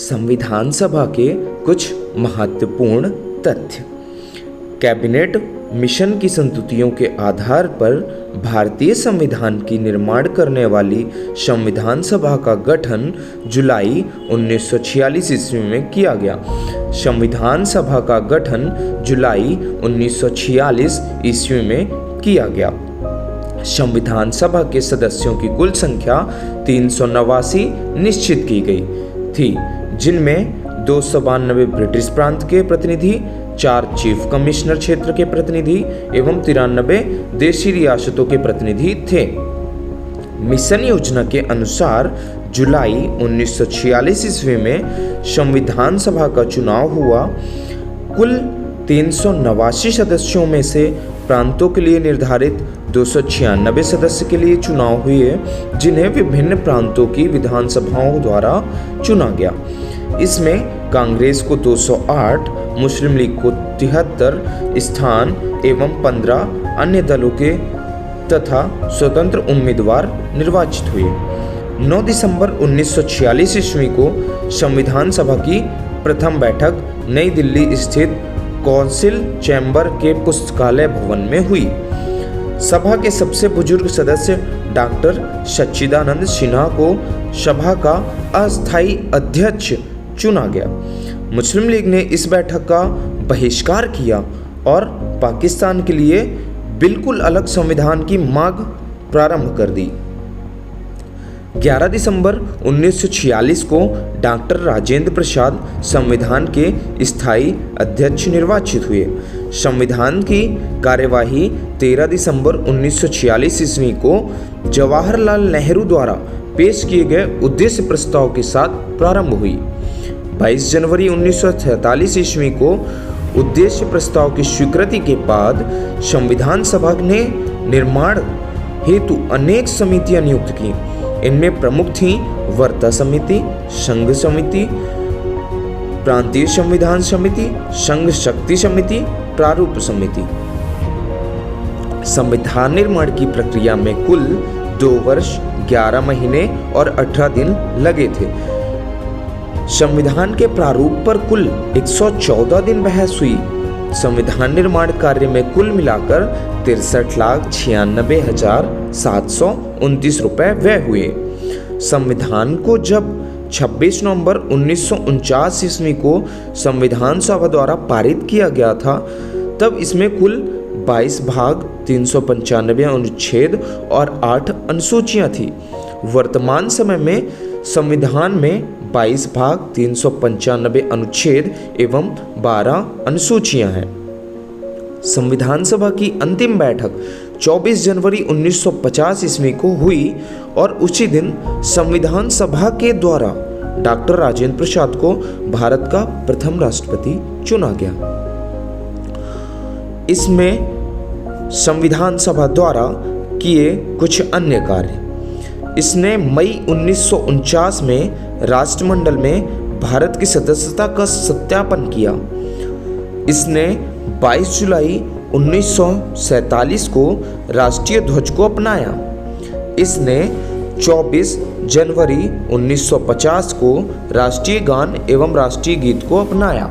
संविधान सभा के कुछ महत्वपूर्ण तथ्य। कैबिनेट मिशन की संस्तुतियों के आधार पर भारतीय संविधान की निर्माण करने वाली संविधान सभा का गठन जुलाई 1946 ईस्वी में किया गया। संविधान सभा का गठन जुलाई 1946 ईस्वी में किया गया। संविधान सभा के सदस्यों की कुल संख्या 389 निश्चित की गई थी, जिनमें 292 ब्रिटिश प्रांत के प्रतिनिधि, 4 चीफ कमिश्नर क्षेत्र के प्रतिनिधि एवं 93 देशी रियासतों के प्रतिनिधि थे। मिशन योजना के अनुसार जुलाई 1946 ईस्वी में संविधान सभा का चुनाव हुआ। कुल 389 सदस्यों में से प्रांतों के लिए निर्धारित 296 सदस्य के लिए चुनाव हुए, जिन्हें विभिन्न प्रांतों की विधानसभाओं द्वारा चुना गया। इसमें कांग्रेस को 208, मुस्लिम लीग को 73 स्थान एवं 15 अन्य दलों के तथा स्वतंत्र उम्मीदवार निर्वाचित हुए। 9 दिसंबर 1946 ईस्वी को संविधान सभा की प्रथम बैठक नई दिल्ली स्थित काउंसिल चैम्बर के पुस्तकालय भवन में हुई। सभा के सबसे बुजुर्ग सदस्य डॉक्टर सच्चिदानंद सिन्हा को सभा का अस्थायी अध्यक्ष चुना गया। मुस्लिम लीग ने इस बैठक का बहिष्कार किया और पाकिस्तान के लिए बिल्कुल अलग संविधान की मांग प्रारंभ कर दी। 11 दिसंबर 1946 को डॉक्टर राजेंद्र प्रसाद संविधान के स्थायी अध्यक्ष निर्वाचित हुए। संविधान की कार्यवाही 13 दिसंबर 1946 ईस्वी को जवाहरलाल नेहरू द्वारा पेश किए गए उद्देश्य प्रस्ताव के साथ प्रारंभ हुई। 22 जनवरी 1947 ईस्वी को उद्देश्य प्रस्ताव की स्वीकृति के बाद संविधान सभा ने निर्माण हेतु अनेक समितियां नियुक्त की। इनमें प्रमुख थीं वर्ता समिति, संघ समिति, प्रांतीय संविधान समिति, संघ शक्ति समिति, प्रारूप समिति। संविधान निर्माण की प्रक्रिया में कुल 2 वर्ष 11 महीने और 18 दिन लगे थे। संविधान के प्रारूप पर कुल 114 दिन बहस हुई। संविधान निर्माण कार्य में कुल मिलाकर 63,96,729 रुपए व्यय हुए। संविधान को जब 26 नवंबर 1949 ईस्वी को संविधान सभा द्वारा पारित किया गया था, तब इसमें कुल 22 भाग, 395 अनुच्छेद और 8 अनुसूचियां थी। वर्तमान समय में संविधान में 22 भाग, 395 अनुच्छेद एवं 12 अनुसूचियां हैं। संविधान सभा की अंतिम बैठक 24 जनवरी 1950 ईस्वी को हुई और उसी दिन संविधान सभा के द्वारा डॉक्टर राजेंद्र प्रसाद को भारत का प्रथम राष्ट्रपति चुना गया। इसमें संविधान सभा द्वारा किए कुछ अन्य कार्य। इसने मई 1949 में राष्ट्रमंडल में भारत की सदस्यता का सत्यापन किया। इसने 22 जुलाई 1947 को राष्ट्रीय ध्वज को अपनाया। इसने 24 जनवरी 1950 को राष्ट्रीय गान एवं राष्ट्रीय गीत को अपनाया।